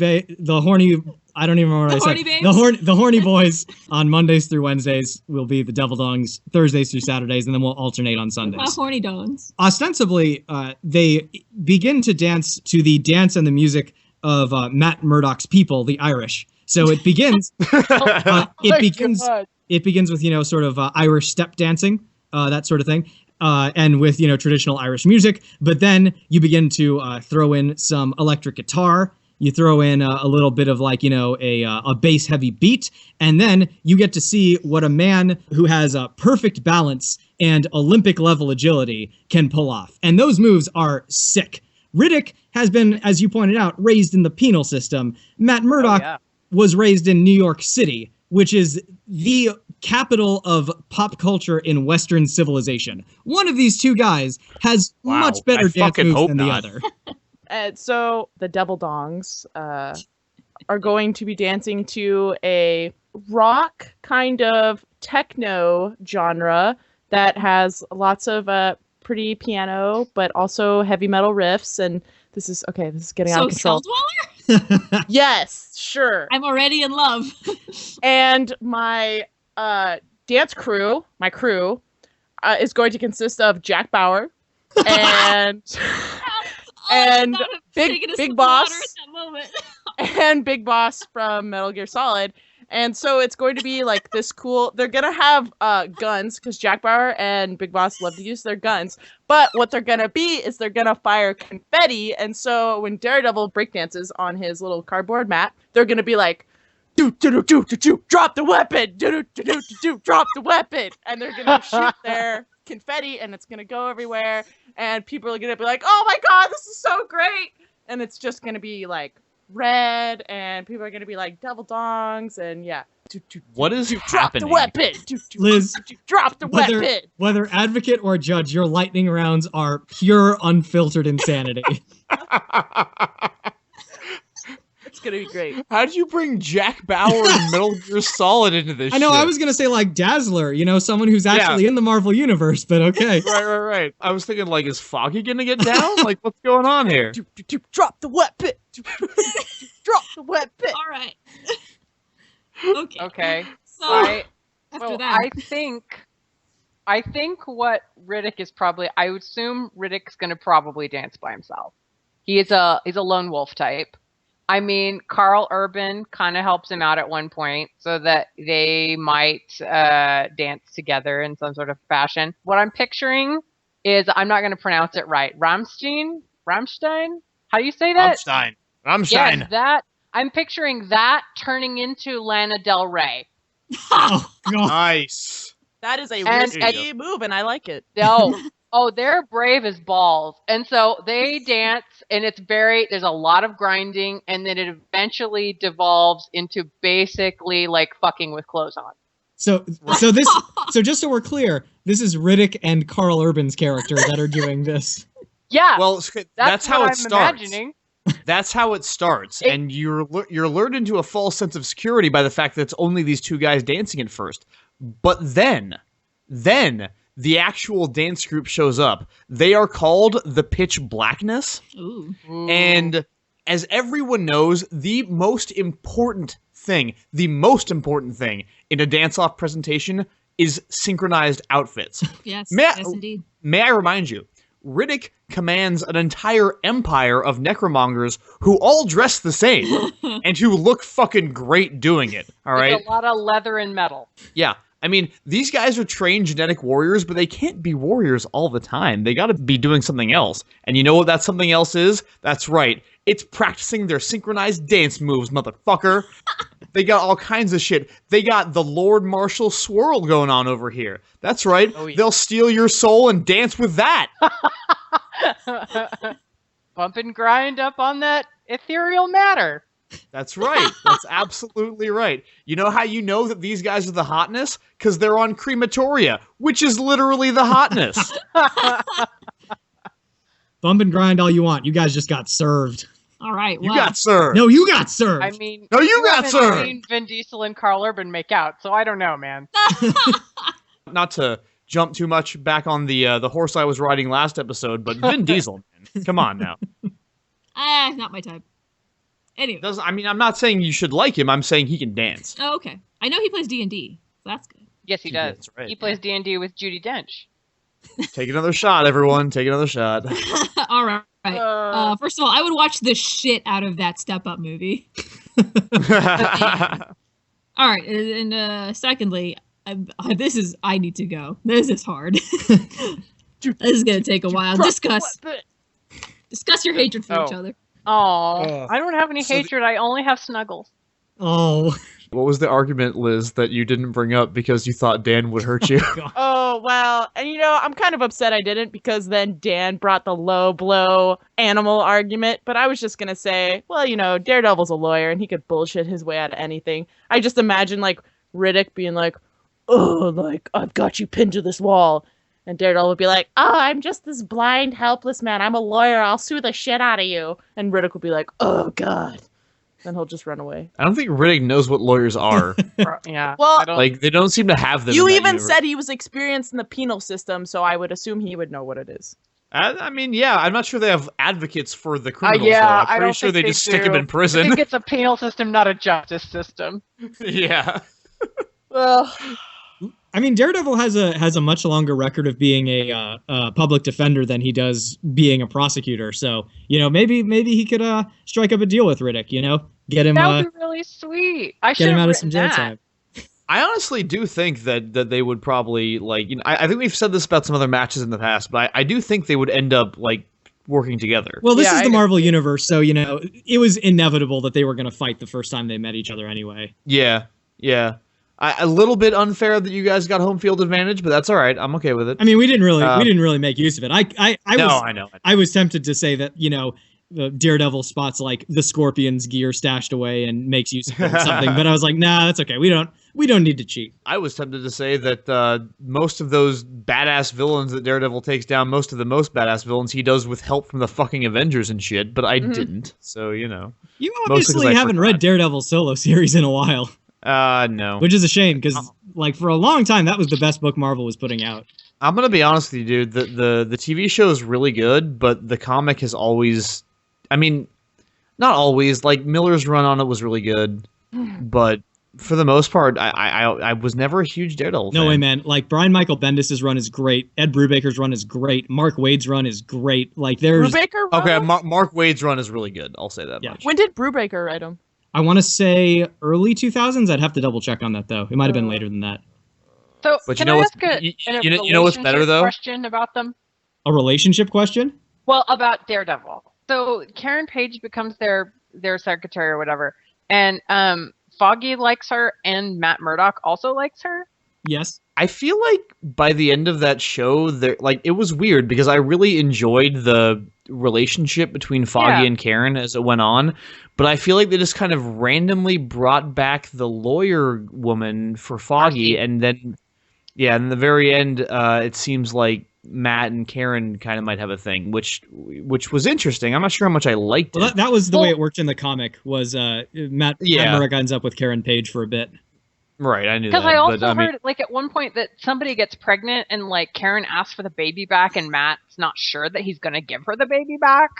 I don't even remember what I horny said. babes? The horny boys on Mondays through Wednesdays will be the Devil Dongs Thursdays through Saturdays, and then we'll alternate on Sundays. Horny dons. Ostensibly, they begin to dance to the dance and the music of Matt Murdock's people, the Irish. So it begins. It begins with sort of Irish step dancing, that sort of thing. And with traditional Irish music, but then you begin to throw in some electric guitar. You throw in a little bit of a bass heavy beat, and then you get to see what a man who has a perfect balance and Olympic level agility can pull off. And those moves are sick. Riddick has been, as you pointed out, raised in the penal system. Matt Murdock was raised in New York City, which is the capital of pop culture in Western civilization. One of these two guys has much better dance moves than the other. And so the Devil Dongs are going to be dancing to a rock kind of techno genre that has lots of pretty piano, but also heavy metal riffs. And this is getting out of control. Celldweller? Yes, sure. I'm already in love. And my dance crew, is going to consist of Jack Bauer and and Big Boss and Big Boss from Metal Gear Solid. And so it's going to be like this cool. They're gonna have guns because Jack Bauer and Big Boss love to use their guns. But what they're gonna be is they're gonna fire confetti. And so when Daredevil breakdances on his little cardboard mat, they're gonna be like, "Do do do do do do, drop the weapon! Do do do do do, drop the weapon!" And they're gonna shoot their confetti, and it's gonna go everywhere. And people are gonna be like, "Oh my god, this is so great!" And it's just gonna be like red, and people are gonna be like Devil Dongs, and yeah. What is Drop happening? the weapon! Liz, Drop the weapon! Whether advocate or judge, your lightning rounds are pure, unfiltered insanity. It's gonna be great. How did you bring Jack Bauer and Metal Gear Solid into this I know, shit? I was going to say like Dazzler, someone who's actually in the Marvel Universe, but okay. Right. I was thinking, like, is Foggy gonna get down? Like, what's going on here? Drop the weapon! Drop the weapon! All right. Okay. Okay. So after Well, that, I think what Riddick is probably. I would assume Riddick's going to probably dance by himself. He's a lone wolf type. I mean, Carl Urban kind of helps him out at one point so that they might dance together in some sort of fashion. What I'm picturing is, I'm not going to pronounce it right. Rammstein? How do you say that? Rammstein. Yes, that. I'm picturing that turning into Lana Del Rey. Oh, God. Nice. That is a And- risky move, and I like it. Oh, they're brave as balls. And so they dance, and there's a lot of grinding, and then it eventually devolves into basically like fucking with clothes on. So just so we're clear, this is Riddick and Carl Urban's character that are doing this. Yeah. Well, that's how what it I'm starts. imagining. That's how it starts, and you're lured into a false sense of security by the fact that it's only these two guys dancing at first. But then the actual dance group shows up. They are called the Pitch Blackness. Ooh. And as everyone knows, the most important thing in a dance-off presentation is synchronized outfits. Yes, Yes, indeed. May I remind you, Riddick commands an entire empire of necromongers who all dress the same and who look fucking great doing it, all right? There's a lot of leather and metal. Yeah. I mean, these guys are trained genetic warriors, but they can't be warriors all the time. They gotta be doing something else. And you know what that something else is? That's right. It's practicing their synchronized dance moves, motherfucker. They got all kinds of shit. They got the Lord Marshal swirl going on over here. That's right. Oh, yeah. They'll steal your soul and dance with that. Bump and grind up on that ethereal matter. That's right. That's absolutely right. You know how you know that these guys are the hotness? Because they're on crematoria, which is literally the hotness. Bump and grind all you want. You guys just got served. All right. You well, got served. No, you got served. I mean, No, you got haven't served. seen Vin Diesel and Carl Urban make out, so I don't know, man. Not to jump too much back on the horse I was riding last episode, but Vin Diesel, man. Come on now. not my type. Anyway. I'm not saying you should like him. I'm saying he can dance. Oh, okay. I know he plays D&D, so that's good. Yes, he does. That's right. He plays D&D with Judi Dench. Take another shot, everyone. Take another shot. All right. First of all, I would watch the shit out of that Step Up movie. All right, and secondly, I need to go. This is hard. This is gonna take a while. Discuss your hatred for each other. Oh, I don't have any hatred. I only have snuggles. Oh. What was the argument, Liz, that you didn't bring up because you thought Dan would hurt you? Oh, well, and I'm kind of upset I didn't, because then Dan brought the low blow animal argument, but I was just gonna say, well, Daredevil's a lawyer and he could bullshit his way out of anything. I just imagine, like, Riddick being like, oh, like, I've got you pinned to this wall. And Daredevil would be like, oh, I'm just this blind, helpless man. I'm a lawyer. I'll sue the shit out of you. And Riddick would be like, oh, God. Then he'll just run away. I don't think Riddick knows what lawyers are. Yeah. Well, They don't seem to have them. you in that even universe. said he was experienced in the penal system, so I would assume he would know what it is. I mean, yeah, I'm not sure they have advocates for the criminals, yeah, though. I I'm pretty don't sure think they just they stick them do. in I prison. think it's a penal system, not a justice system. Yeah. Well, I mean, Daredevil has a much longer record of being a public defender than he does being a prosecutor. So, maybe he could strike up a deal with Riddick. Get him That would be really sweet. I should get him have out of some written jail that. time. I honestly do think that they would probably, I think we've said this about some other matches in the past, but I do think they would end up, working together. Well, this Yeah, is I the know. Marvel Universe, so, it was inevitable that they were going to fight the first time they met each other anyway. Yeah. A little bit unfair that you guys got home field advantage, but that's all right. I'm okay with it. I mean, we didn't really make use of it. I know. I was tempted to say that, Daredevil spots the Scorpion's gear stashed away and makes use of it or something, but I was like, nah, that's okay. We don't need to cheat. I was tempted to say that most of those badass villains that Daredevil takes down, most of the most badass villains he does with help from the fucking Avengers and shit, but I didn't. So, You Mostly 'cause obviously I haven't forgot. read Daredevil's solo series in a while, no. which is a shame because for a long time that was the best book Marvel was putting out. I'm gonna be honest with you, dude. The TV show is really good, but the comic has always, I mean, not always. Miller's run on it was really good, but for the most part, I was never a huge Daredevil fan. No way, man. Like, Brian Michael Bendis' run is great. Ed Brubaker's run is great. Mark Waid's run is great. Like, there's... Brubaker Okay, wrote him? Mark Waid's run is really good. I'll say that much. When did Brubaker write him? I want to say early 2000s. I'd have to double check on that, though. It might have been later than that. So, But can you know I what's- ask you know what's better, though? question about them? A relationship question? Well, about Daredevil. So Karen Page becomes their secretary or whatever, and Foggy likes her, and Matt Murdock also likes her. Yes. I feel like by the end of that show, it was weird because I really enjoyed the relationship between Foggy and Karen as it went on, but I feel like they just kind of randomly brought back the lawyer woman for Foggy, and then, in the very end, it seems like Matt and Karen kind of might have a thing, which was interesting. I'm not sure how much I liked it. That was the way it worked in the comic, was Matt Murdock ends up with Karen Page for a bit. Right, I knew that. Because I also but, heard, like, at one point that somebody gets pregnant and, like, Karen asks for the baby back and Matt's not sure that he's going to give her the baby back.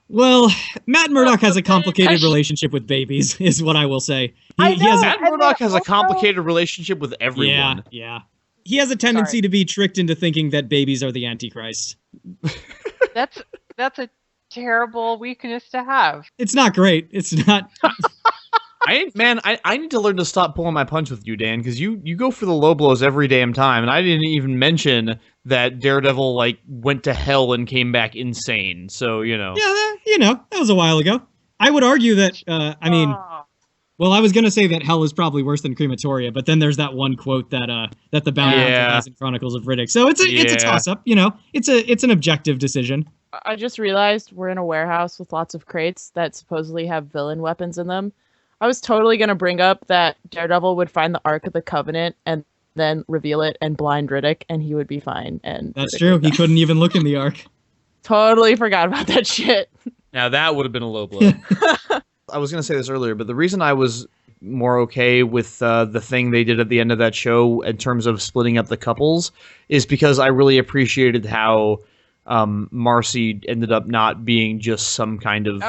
Well, Matt Murdock has a complicated relationship with babies, is what I will say. Matt Murdock has a complicated relationship with everyone. Yeah. He has a tendency to be tricked into thinking that babies are the Antichrist. That's a terrible weakness to have. It's not great. It's not. I need to learn to stop pulling my punch with you, Dan, because you go for the low blows every damn time, and I didn't even mention that Daredevil went to hell and came back insane. So Yeah, that was a while ago. I would argue that. Well, I was going to say that hell is probably worse than crematoria, but then there's that one quote that the bounty hunter has in Chronicles of Riddick. So it's a toss-up, it's an objective decision. I just realized we're in a warehouse with lots of crates that supposedly have villain weapons in them. I was totally going to bring up that Daredevil would find the Ark of the Covenant and then reveal it and blind Riddick, and he would be fine. And that's Riddick true. He couldn't even look in the Ark. Totally forgot about that shit. Now that would have been a low blow. I was going to say this earlier, but the reason I was more okay with the thing they did at the end of that show in terms of splitting up the couples is because I really appreciated how Marcy ended up not being just some kind of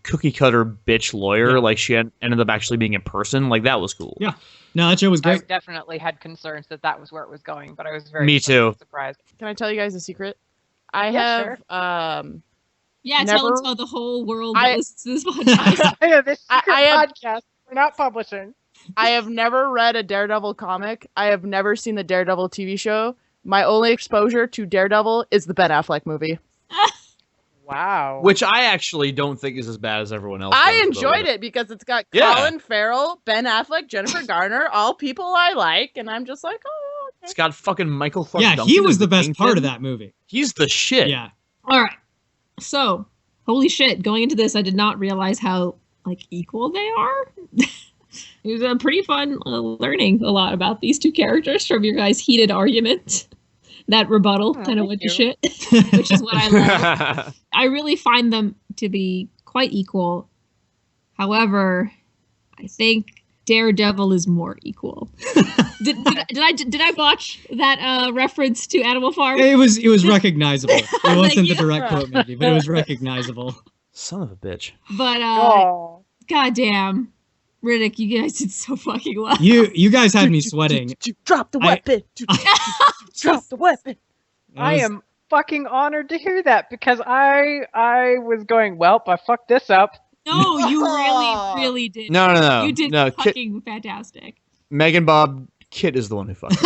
cookie cutter bitch lawyer. Yeah. Like, she ended up actually being a person. Like, that was cool. Yeah. No, that show was great. I definitely had concerns that was where it was going, but I was very surprised. Can I tell you guys a secret? I Sure. Tell the whole world listens to this podcast. This podcast we're not publishing. I have never read a Daredevil comic. I have never seen the Daredevil TV show. My only exposure to Daredevil is the Ben Affleck movie. Wow. Which I actually don't think is as bad as everyone else. I enjoyed it because it's got Colin Farrell, Ben Affleck, Jennifer Garner, all people I like, and I'm just like, oh, okay. It's got fucking Michael Clark Yeah, Duncan he was as the best Kingpin. part of that movie. He's the shit. Yeah. All right. So, holy shit, going into this, I did not realize how, equal they are. It was pretty fun learning a lot about these two characters from your guys' heated argument. That rebuttal kind of went to shit, which is what I love. I really find them to be quite equal. However, I think Daredevil is more equal. Did I botch that reference to Animal Farm? It was recognizable. It wasn't the direct quote, maybe, but it was recognizable. Son of a bitch. But goddamn, Riddick, you guys did so fucking well. You guys had me sweating. Drop the weapon. Drop the weapon. I am fucking honored to hear that because I was going, well, I fucked this up. No, you really did. No. You did fucking fantastic. MeganBob, Kit is the one who fucked.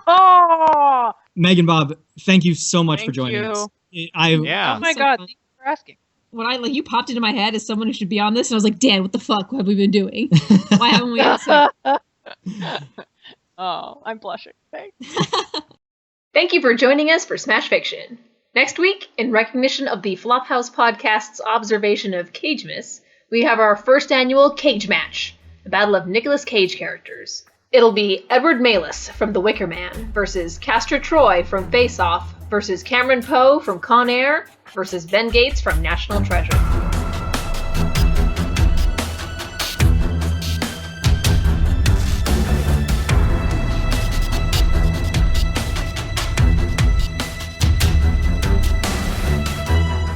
Oh, MeganBob, thank you so much for Thank joining you. us. Oh my god, thank you for asking. When you popped into my head as someone who should be on this, and I was like, Dan, what the fuck have we been doing? Why haven't we also? Oh, I'm blushing. Thanks. Thank you for joining us for Smash Fiction. Next week, in recognition of the Flophouse Podcast's observation of Cagemas, we have our first annual Cage Match, a battle of Nicolas Cage characters. It'll be Edward Malis from The Wicker Man versus Castor Troy from Face Off versus Cameron Poe from Con Air versus Ben Gates from National Treasure.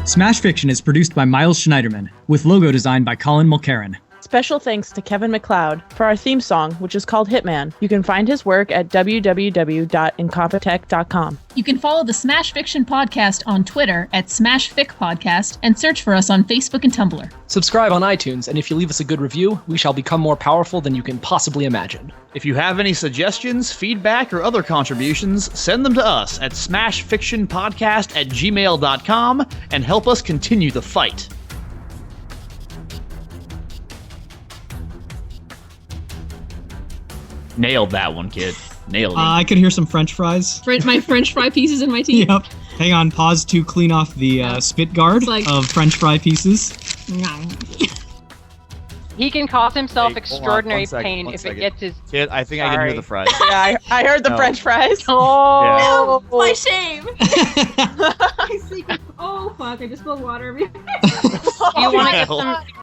Smash Fiction is produced by Miles Schneiderman, with logo design by Colin Mulcairn. It's Special thanks to Kevin MacLeod for our theme song, which is called Hitman. You can find his work at www.incompetech.com. You can follow the Smash Fiction Podcast on Twitter at SmashFicPodcast and search for us on Facebook and Tumblr. Subscribe on iTunes, and if you leave us a good review, we shall become more powerful than you can possibly imagine. If you have any suggestions, feedback, or other contributions, send them to us at smashfictionpodcast@gmail.com and help us continue the fight. Nailed that one, kid. Nailed it. I could hear some French fries. My French fry pieces in my teeth. Yep. Hang on, pause to clean off the spit guard of French fry pieces. He can cause himself Hey, extraordinary hold on, pain one if second. it gets his... Kid, I think I can hear the fries. Yeah, I heard the No. French fries. Oh! No, my shame. Oh fuck! I just spilled water everywhere. You want to get some